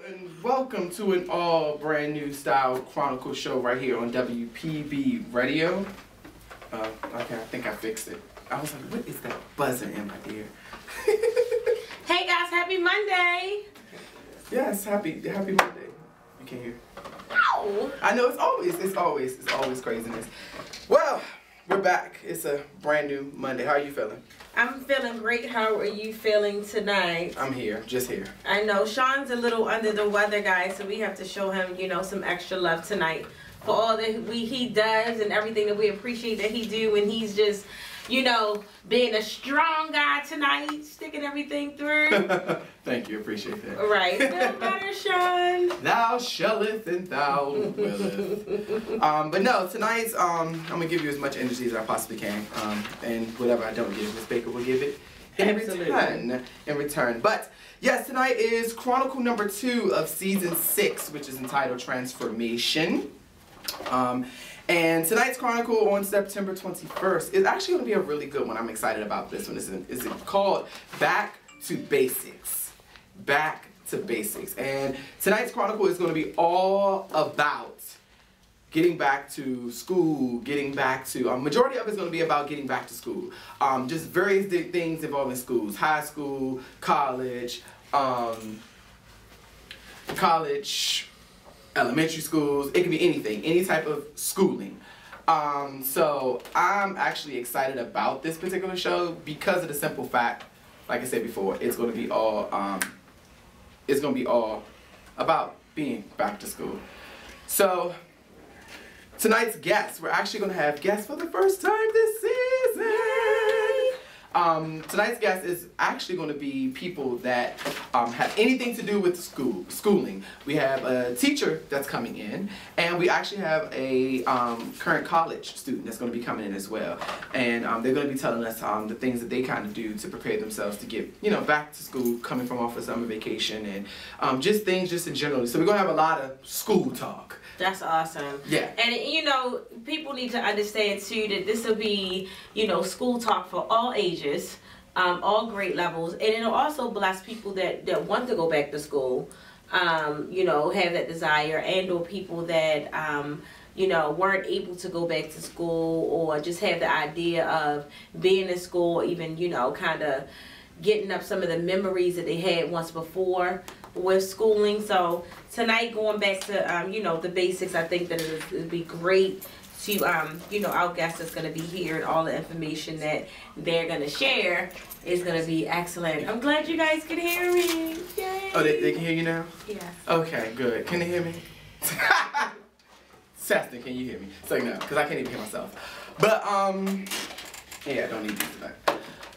And welcome to an all brand new Style Chronicles show right here on WPB Radio. Okay, I think I fixed it. I was like, what is that buzzing in my ear? Hey guys, happy Monday! Yes, happy Monday. You can't hear. Ow! I know it's always craziness. Well, we're back. It's a brand new Monday. How are you feeling? I'm feeling great. How are you feeling tonight? I'm here, just here. I know Sean's a little under the weather, guys, so we have to show him, you know, some extra love tonight for all that he does and everything that we appreciate that he do, and he's just, you know, being a strong guy tonight, sticking everything through. Thank you, appreciate that. Right. Feel better, Sean. Thou shalleth and thou willeth. But no, tonight's I'm gonna give you as much energy as I possibly can. And whatever I don't give, Miss Baker will give it in return. But yes, tonight is Chronicle number 2 of season 6, which is entitled Transformation. And tonight's Chronicle on September 21st is actually going to be a really good one. I'm excited about this one. It's called Back to Basics. Back to Basics. And tonight's Chronicle is going to be all about getting back to school, getting back to, majority of it's going to be about getting back to school. Just various things involving schools, high school, college, elementary schools. It can be anything, any type of schooling. So I'm actually excited about this particular show because of the simple fact, like I said before, it's going to be all about being back to school. So tonight's guests, we're actually going to have guests for the first time this season. Tonight's guest is actually going to be people that have anything to do with schooling. We have a teacher that's coming in, and we actually have a current college student that's going to be coming in as well. And they're going to be telling us the things that they kind of do to prepare themselves to get, you know, back to school, coming from off a summer vacation, and just things just in general. So we're going to have a lot of school talk. That's awesome. Yeah. And, you know, people need to understand, too, that this will be, you know, school talk for all ages, all grade levels. And it'll also bless people that want to go back to school, you know, have that desire, and or people that, you know, weren't able to go back to school, or just have the idea of being in school, even, you know, kind of getting up some of the memories that they had once before with schooling. So tonight, going back to you know, the basics, I think that it would be great to you know, our guest is going to be here, and all the information that they're going to share is going to be excellent. I'm glad you guys can hear me. Yay. Oh, they can hear you now? Yes. Okay, good. Can they hear me? Saston, can you hear me? It's like, no, because I can't even hear myself. But yeah, I don't need these tonight.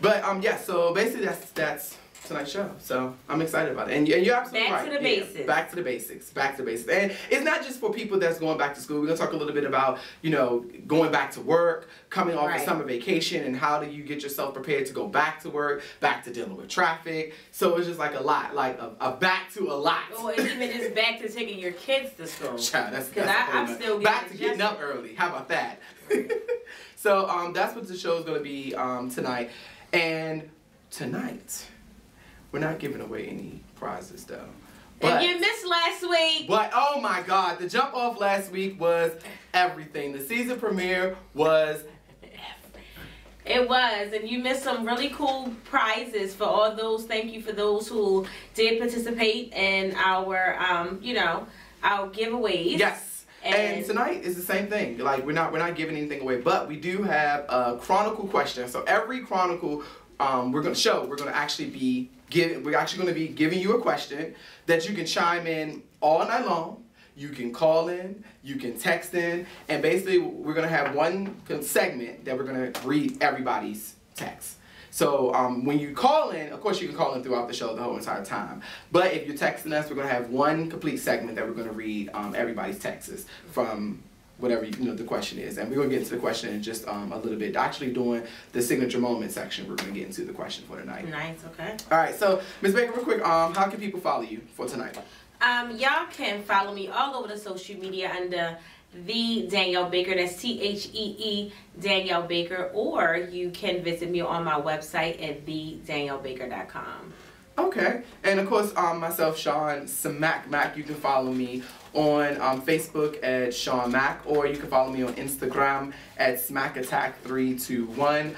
But yeah, so basically that's tonight's show. So I'm excited about it. And you're absolutely right. Back to the basics. Back to the basics. Back to the basics. And it's not just for people that's going back to school. We're going to talk a little bit about, you know, going back to work, coming off of summer vacation, and how do you get yourself prepared to go back to work, back to dealing with traffic. So it's just like a lot, like a back to a lot. Or even just back to taking your kids to school. Child, that's I'm still back to getting up early. How about that? So that's what the show is going to be tonight. And tonight, we're not giving away any prizes, though. But, and you missed last week. But, oh my God, the jump off last week was everything. The season premiere was It was, and you missed some really cool prizes for all those. Thank you for those who did participate in our, you know, our giveaways. Yes. And tonight is the same thing. Like, we're not giving anything away, but we do have a Chronicle question. So every Chronicle we're going to actually be giving you a question that you can chime in all night long. You can call in, you can text in, and basically we're going to have one segment that we're going to read everybody's text. So when you call in, of course you can call in throughout the show the whole entire time. But if you're texting us, we're going to have one complete segment that we're going to read everybody's texts from whatever the question is. And we're going to get into the question in just a little bit. Actually doing the signature moment section, we're going to get into the question for tonight. Nice, okay. All right, so Ms. Baker, real quick, how can people follow you for tonight? Y'all can follow me all over the social media under The Danielle Baker. That's THEE Danielle Baker. Or you can visit me on my website at thedaniellebaker.com. Okay. And of course, myself, Sean Smack Mac, you can follow me on Facebook at Sean Mack, or you can follow me on Instagram at SmackAttack321.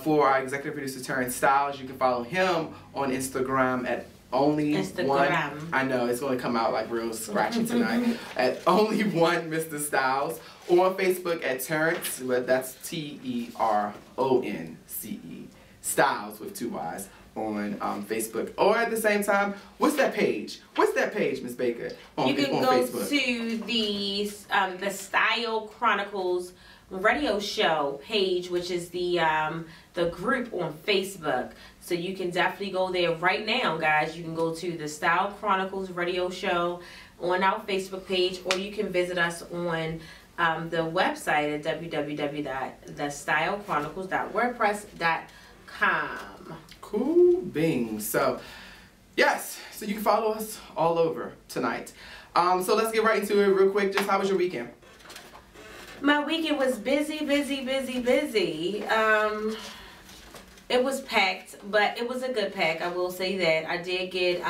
For our executive producer Terrence Styles, you can follow him on Instagram at only one. I know it's going to come out like real scratchy tonight. At only one Mr. Styles, or on Facebook at Terrence, but that's Teronce Styles with 2 Y's on Facebook. Or at the same time, what's that page? What's that page, Miss Baker? You can go to the Styyle Chronicles radio show page, which is the group on Facebook. So you can definitely go there right now, guys. You can go to the Styyle Chronicles radio show on our Facebook page, or you can visit us on the website at www.stylecchronicles.wordpress.com. Cool beans. So yes, so you can follow us all over tonight. So let's get right into it real quick. Just how was your weekend? My weekend was busy. It was packed, but it was a good pack. I will say that. I did get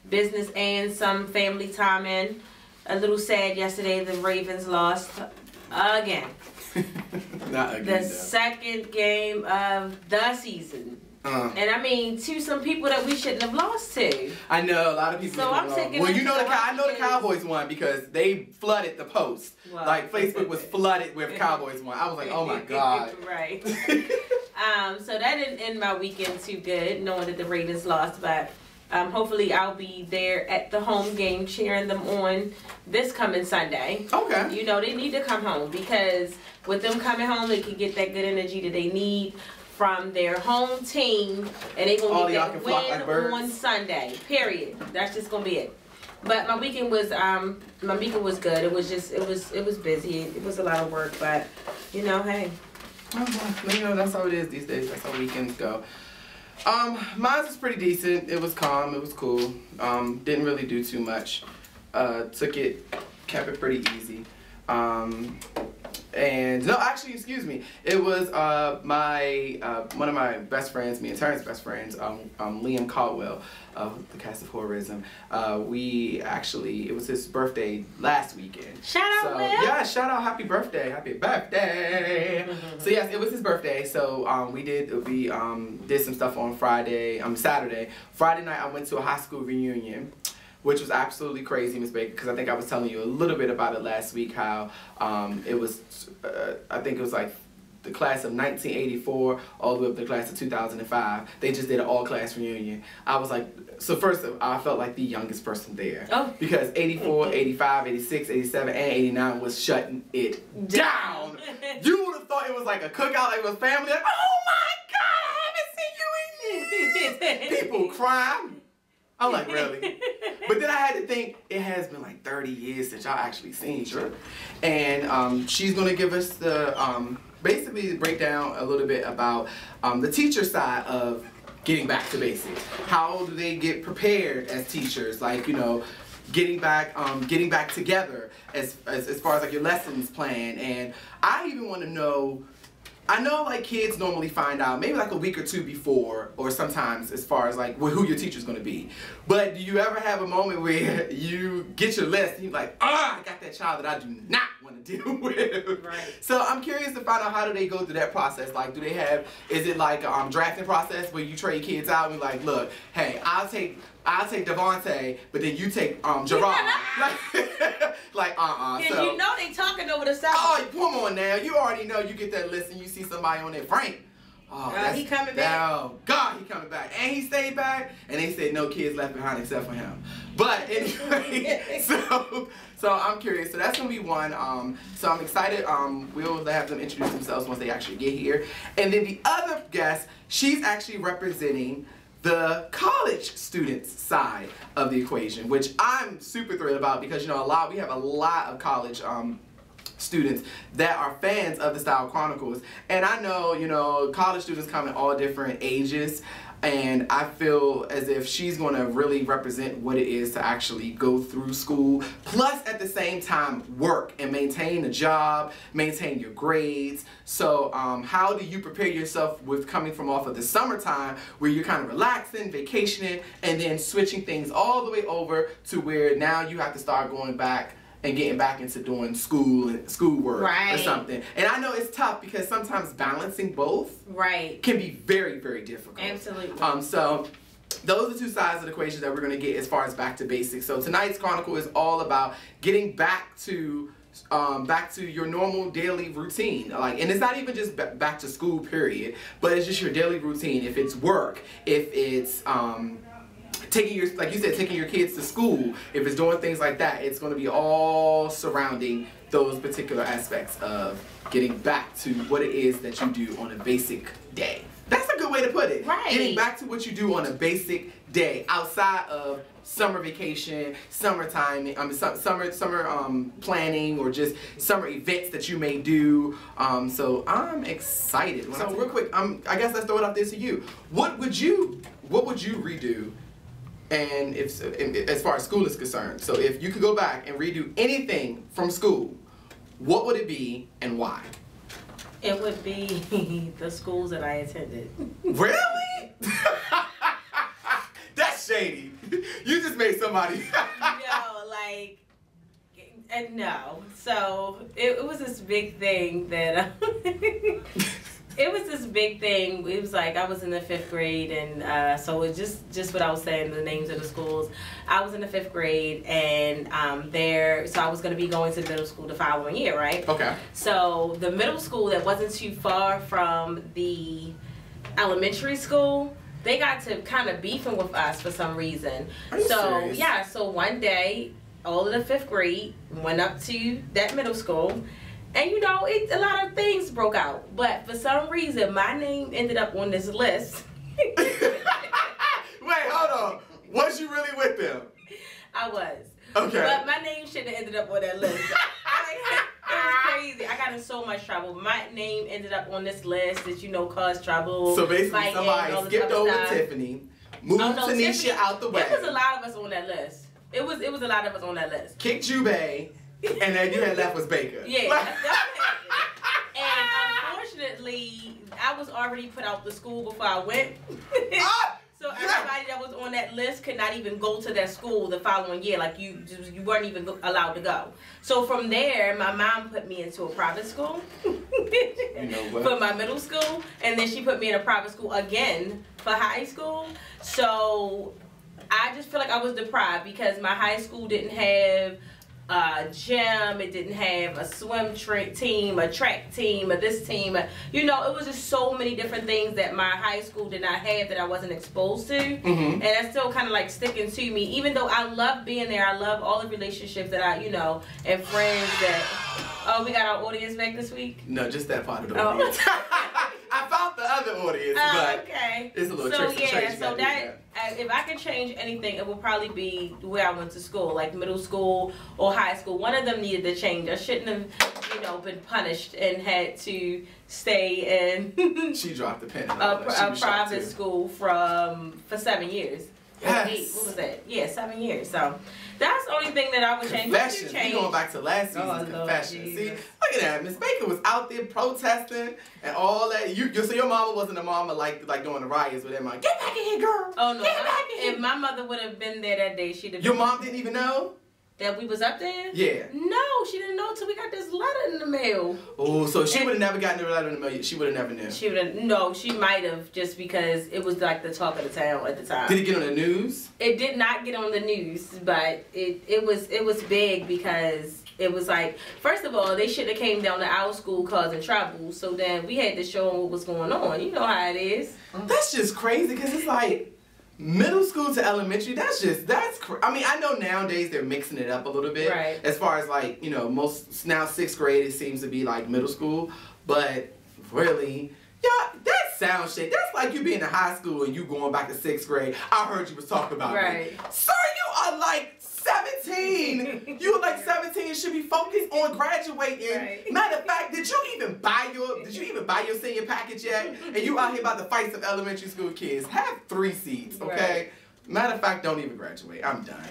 business and some family time in. A little sad yesterday, the Ravens lost again. Not again. The second game of the season. And I mean, to some people that we shouldn't have lost to. I know, a lot of people. So I'm taking. Well, you know, I know the Cowboys won because they flooded the post. Well, like Facebook was flooded with Cowboys won. I was like, oh my god. Right. So that didn't end my weekend too good, knowing that the Ravens lost, but. Hopefully I'll be there at the home game cheering them on this coming Sunday. Okay. You know, they need to come home because with them coming home, they can get that good energy that they need from their home team, and they're going to get that win on Sunday, period. That's just going to be it. But my weekend was good. It was just, it was busy. It was a lot of work, but, you know, hey. Well, you know, that's how it is these days. That's how weekends go. Mine was pretty decent. It was calm. It was cool. Didn't really do too much. Kept it pretty easy. And no, actually, excuse me. It was one of my best friends, me and Terrence's best friends, Liam Caldwell, the cast of Horrorism. It was his birthday last weekend. Shout out, Will. Yeah, shout out, happy birthday. So yes, it was his birthday. So we did some stuff on Saturday. Friday night, I went to a high school reunion, which was absolutely crazy, Miss Baker, because I think I was telling you a little bit about it last week, how it was, I think it was like the class of 1984 all the way up to the class of 2005. They just did an all-class reunion. I was like, so first I felt like the youngest person there. Oh. Because 84, 85, 86, 87, and 89 was shutting it down. You would have thought it was like a cookout, like it was family. Like, oh my God, I haven't seen you in years. People crying. I'm like, really? But then I had to think, it has been like 30 years since y'all actually seen each other. And she's going to give us the, basically break down a little bit about the teacher side of getting back to basics. How do they get prepared as teachers? Like, you know, getting back together as far as like your lessons plan. And I even want to know, I know like kids normally find out maybe like a week or two before, or sometimes as far as like who your teacher's going to be. But do you ever have a moment where you get your list and you're like, I got that child that I do not want to deal with. Right. So I'm curious to find out, how do they go through that process? Like, do they have, is it like a drafting process where you trade kids out and be like, look, hey, I'll take Devontae, but then you take Gerard. Cause so, you know they talking over the side. Oh, come on now. You already know, you get that list and you see somebody on there, Frank. Oh, he coming back. Oh, God, he coming back. And he stayed back, and they said no kids left behind except for him. But anyway, so I'm curious. So that's going to be one. So I'm excited. We'll have them introduce themselves once they actually get here. And then the other guest, she's actually representing the college students side of the equation, which I'm super thrilled about because, you know, we have a lot of college students that are fans of the Styyle Chronicles. And I know, you know, college students come in all different ages, and I feel as if she's going to really represent what it is to actually go through school, plus at the same time work and maintain a job, maintain your grades. So how do you prepare yourself with coming from off of the summertime where you're kind of relaxing, vacationing, and then switching things all the way over to where now you have to start going back and getting back into doing schoolwork or something. And I know it's tough because sometimes balancing both can be very, very difficult. Absolutely. So those are two sides of the equation that we're going to get as far as back to basics. So tonight's Chronicle is all about getting back to your normal daily routine. Like, and it's not even just back to school period, but it's just your daily routine. If it's work, if it's taking your, like you said, taking your kids to school, if it's doing things like that, it's going to be all surrounding those particular aspects of getting back to what it is that you do on a basic day. That's a good way to put it. Right. Getting back to what you do on a basic day outside of summer vacation, summertime, summer planning, or just summer events that you may do. So I'm excited. So real quick, I guess let's throw it out there to you. What would you redo? And if, as far as school is concerned, so if you could go back and redo anything from school, what would it be and why? It would be the schools that I attended. Really? That's shady. You just made somebody. No, like, no. So it was this big thing that. It was this big thing. It was like I was in the 5th grade, and so it's just what I was saying, the names of the schools. I was in the 5th grade, and so I was going to be going to middle school the following year, right? Okay. So the middle school that wasn't too far from the elementary school, they got to kind of beefing with us for some reason. Are you serious? Yeah, so one day, all of the 5th grade went up to that middle school. And you know, a lot of things broke out, but for some reason, my name ended up on this list. Wait, hold on. Was you really with them? I was. Okay. But my name shouldn't have ended up on that list. It was crazy. I got in so much trouble. My name ended up on this list that, you know, caused trouble. So basically, somebody skipped over Tiffany, moved Tanisha out the way. There was a lot of us on that list. It was a lot of us on that list. Kicked Jubei. And then you had left was Baker. Yeah, definitely. And unfortunately, I was already put out the school before I went. So everybody that was on that list could not even go to that school the following year. Like you weren't even allowed to go. So from there, my mom put me into a private school you know what? for my middle school, and then she put me in a private school again for high school. So I just feel like I was deprived because my high school didn't have a gym, it didn't have a swim team, a track team, or this team. You know, it was just so many different things that my high school did not have that I wasn't exposed to. And that's still kind of like sticking to me. Even though I love being there, I love all the relationships that I, you know, and friends that. Oh, we got our audience back this week? No, just that part of the audience. I found the other audience, but okay. It's a little tricky. So yeah, so that if I could change anything, it would probably be where I went to school, like middle school or high school. One of them needed to change. I shouldn't have, you know, been punished and had to stay in. She dropped the pen. A private school for 7 years. Yes. What was that? Yeah, 7 years. So that's the only thing that I would change. Confessions. We going back to last season's confessions. See, look at that. Miss Baker was out there protesting and all that. So your mama wasn't a mama like doing the riots with them. Like, get back in here, girl. Oh no! Get back in here. If my mother would have been there that day, she'd have. Your mom didn't even know that we was up there? Yeah. No, she didn't know till we got this letter in the mail. Oh, so she would have never gotten the letter in the mail. She would have never knew. She would have. No, she might have just because it was like the talk of the town at the time. Did it get on the news? It did not get on the news, but it was big because it was like, first of all, they should have came down to our school causing trouble. So then we had to show them what was going on. You know how it is. That's just crazy because it's like. Middle school to elementary, I mean, I know nowadays they're mixing it up a little bit. Right. As far as like, you know, now 6th grade, it seems to be like middle school. But really, yeah, that sounds shit. That's like you being in high school and you going back to 6th grade. I heard you was talking about right. me. Sir, you are like 17. You were like 17 and should be focused on graduating. Right. Matter of fact, did you even buy your senior package yet? And you out here about to fight some elementary school kids. Have 3 seats, okay? Right. Matter of fact, don't even graduate. I'm done.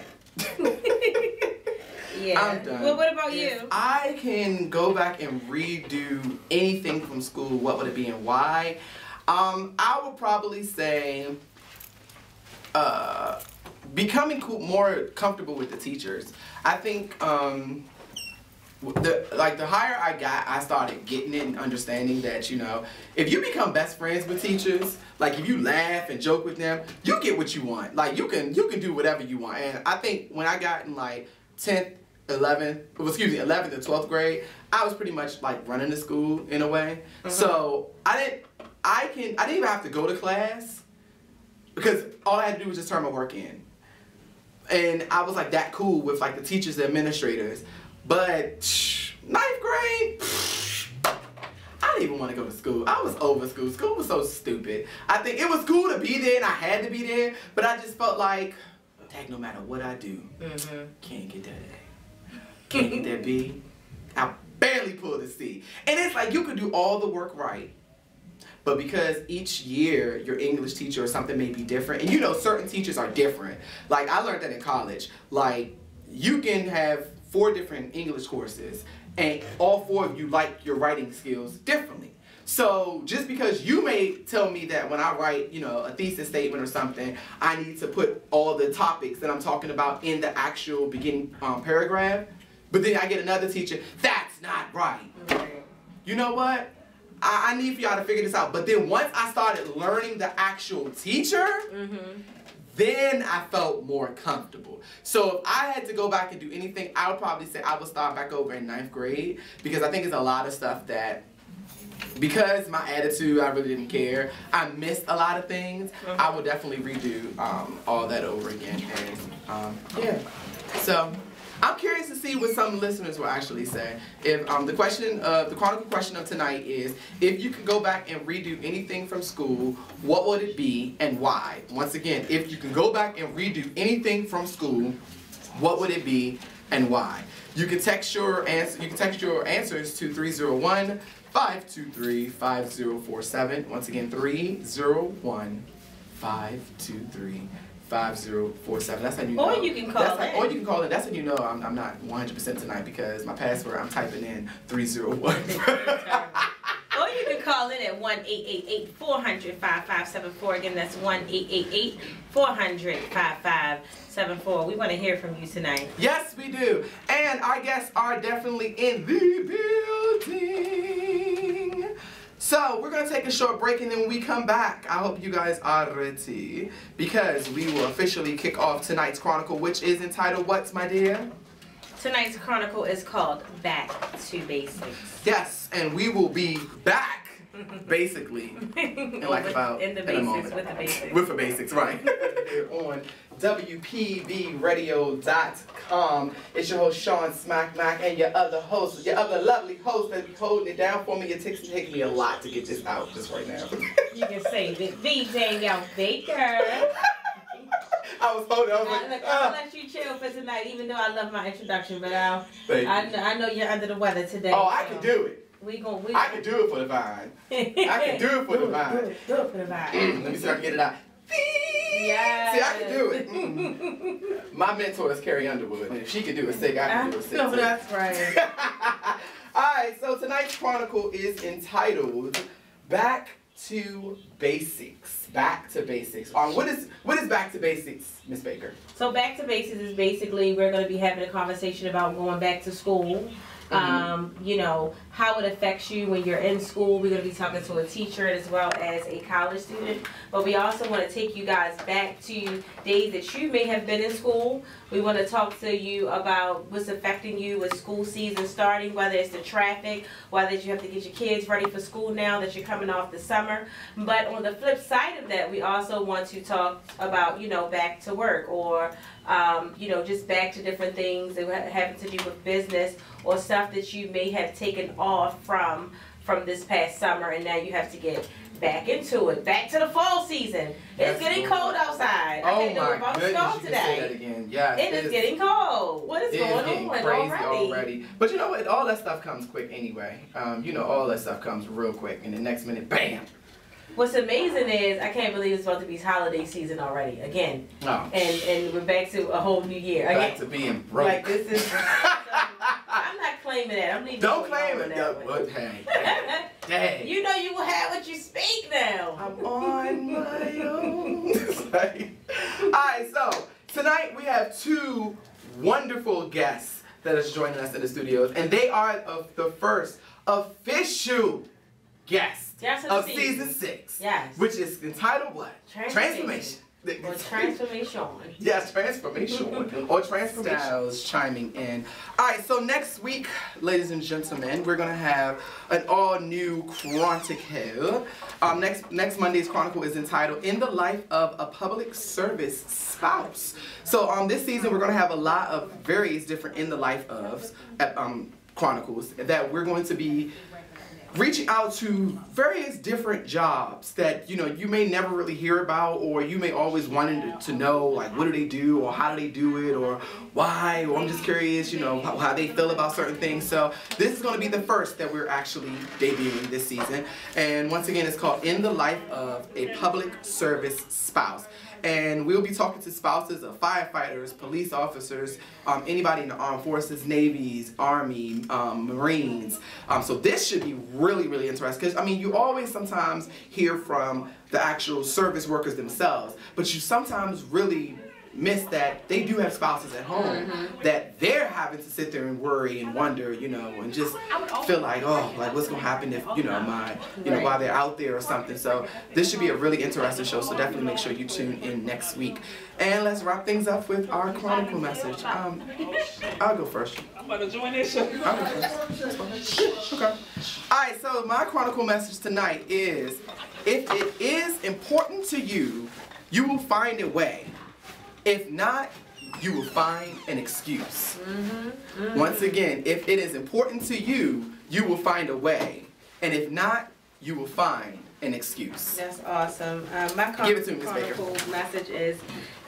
Yeah. I'm done. Well, what about you? If I can go back and redo anything from school, what would it be and why? I would probably say becoming more comfortable with the teachers. I think the higher I got, I started getting it and understanding that, you know, if you become best friends with teachers, like if you laugh and joke with them, you get what you want. Like you can do whatever you want. And I think when I got in like 11th and 12th grade, I was pretty much like running the school in a way. So I didn't even have to go to class because all I had to do was just turn my work in. And I was like that cool with like the teachers and administrators. But 9th grade, I didn't even want to go to school. I was over school. School was so stupid. I think it was cool to be there and I had to be there, but I just felt like, dang, no matter what I do, can't get that A. Can't get that B. I barely pulled a C. And it's like you could do all the work right, but because each year your English teacher or something may be different, and you know certain teachers are different. Like I learned that in college. Like you can have 4 different English courses and all 4 of you like your writing skills differently. So just because you may tell me that when I write, you know, a thesis statement or something, I need to put all the topics that I'm talking about in the actual beginning paragraph, but then I get another teacher, that's not right. You know what? I need for y'all to figure this out. But then once I started learning the actual teacher, then I felt more comfortable. So if I had to go back and do anything, I would probably say I would start back over in 9th grade because I think it's a lot of stuff that, because my attitude, I really didn't care. I missed a lot of things. I would definitely redo all that over again. And yeah, so I'm curious to see what some listeners will actually say. If the Chronicle question of tonight is, if you could go back and redo anything from school, what would it be and why? Once again, if you can go back and redo anything from school, what would it be and why? You can text your answers to 301-523-5047. Once again, 301-523-5047. 5047. That's how you know. Or you can call in. Or you can call in. That's how you know I'm not 100% tonight because my password, I'm typing in 301. Or you can call in at 1-888-400-5574. Again, that's 1-888-400-5574. We want to hear from you tonight. Yes, we do. And our guests are definitely in the building. So we're going to take a short break, and then when we come back, I hope you guys are ready because we will officially kick off tonight's Chronicle, which is entitled, what's my dear? Tonight's Chronicle is called Back to Basics. Yes, and we will be back, basically, in like about in the in basics, a moment. with the basics. With the basics, right. Here on WPVradio.com. It's your host, Sean Smack Mac, and your other lovely host that be holding it down for me. It takes me a lot to get this out just right now. You can say that VJ out Baker. I was holding. I was Look, like, I'll let you chill for tonight, even though I love my introduction, but I know you're under the weather today. Oh, I can do it. I can do it for the vine. I can do it for the vine. Do it for the vine. Let me see if I can get it out. Yeah. See, I can do it. My mentor is Carrie Underwood, and if she can do it sick, I can do it sick. No, that's right. Alright, so tonight's Chronicle is entitled Back to Basics. Back to Basics. What is Back to Basics, Miss Baker? So Back to Basics is basically we're going to be having a conversation about going back to school. You know, how it affects you when you're in school. We're going to be talking to a teacher as well as a college student. But we also want to take you guys back to days that you may have been in school. We want to talk to you about what's affecting you with school season starting, whether it's the traffic, whether you have to get your kids ready for school now that you're coming off the summer. But on the flip side of that, we also want to talk about, you know, back to work or, you know, just back to different things that having to do with business or stuff that you may have taken off from this past summer and now you have to get back into it. Back to the fall season. It's getting cold outside. I can't know about the storm today. Say that again. Yes, it is getting cold. What is going on already? But you know what? All that stuff comes quick anyway. You know, all that stuff comes real quick, and the next minute, bam. What's amazing is I can't believe it's about to be holiday season already again. Oh. And we're back to a whole new year. Back to being broke. Like this is. I'm not claiming that. I'm leaving. Don't claim it. But hey. You know you will have what you speak now. I'm on my own. Alright, so tonight we have two wonderful guests that is joining us in the studios, and they are the first official guests of season 6. Yes. Which is entitled what? Transformation. Or transformation. Yes, transformation. Or transformation. Styles chiming in. Alright, so next week, ladies and gentlemen, we're going to have an all-new Chronicle. Next Monday's Chronicle is entitled In the Life of a Public Service Spouse. So this season, we're going to have a lot of various different In the Life of Chronicles that we're going to be reaching out to various different jobs that, you know, you may never really hear about, or you may always wanted to know, like, what do they do, or how do they do it, or why, or I'm just curious, you know, how they feel about certain things. So this is going to be the first that we're actually debuting this season. And once again, it's called In the Life of a Public Service Spouse. And we'll be talking to spouses of firefighters, police officers, anybody in the armed forces, navies, army, marines. So this should be really, really interesting, because I mean, you always sometimes hear from the actual service workers themselves, but you sometimes really miss that they do have spouses at home that they're having to sit there and worry and wonder, you know, and just feel like, oh, like what's gonna happen if, you know, while they're out there or something. So this should be a really interesting show, so definitely make sure you tune in next week. And let's wrap things up with our Chronicle message. I'll go first. I'm about to join this show. I'll go first. Okay. Alright, so my Chronicle message tonight is, if it is important to you, you will find a way. If not, you will find an excuse. Once again, if it is important to you, you will find a way. And if not, you will find an excuse. That's awesome. My Chronicle message is,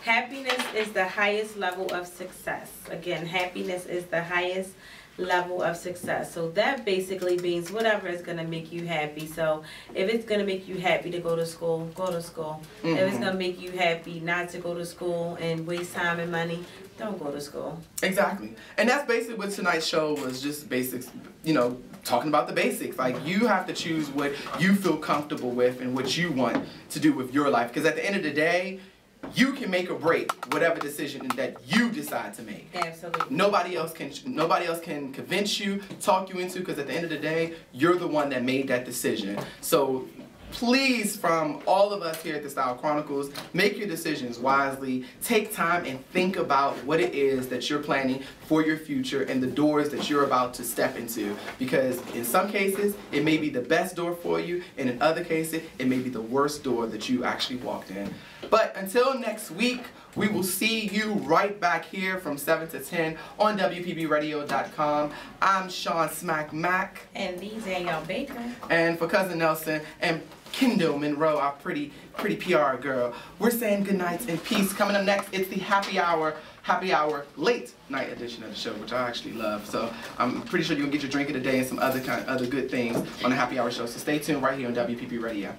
happiness is the highest level of success. Again, happiness is the highest level of success. So that basically means whatever is going to make you happy. So if it's going to make you happy to go to school, go to school. If it's going to make you happy not to go to school and waste time and money, don't go to school. Exactly. And that's basically what tonight's show was, just basics, you know, talking about the basics. Like, you have to choose what you feel comfortable with and what you want to do with your life, because at the end of the day, you can make or break whatever decision that you decide to make. Absolutely. Nobody else can convince you, talk you into, because at the end of the day, you're the one that made that decision. So please, from all of us here at the Styyle Chronicles, make your decisions wisely. Take time and think about what it is that you're planning for your future and the doors that you're about to step into. Because in some cases, it may be the best door for you, and in other cases, it may be the worst door that you actually walked in. But until next week, we will see you right back here from 7 to 10 on WPBradio.com. I'm Sean Smack Mac. And these are your Baker. And for Cousin Nelson and Kendall Monroe, our pretty PR girl, we're saying good night and peace. Coming up next, it's the happy hour late night edition of the show, which I actually love. So I'm pretty sure you'll get your drink of the day and some other good things on the happy hour show. So stay tuned right here on WPB Radio.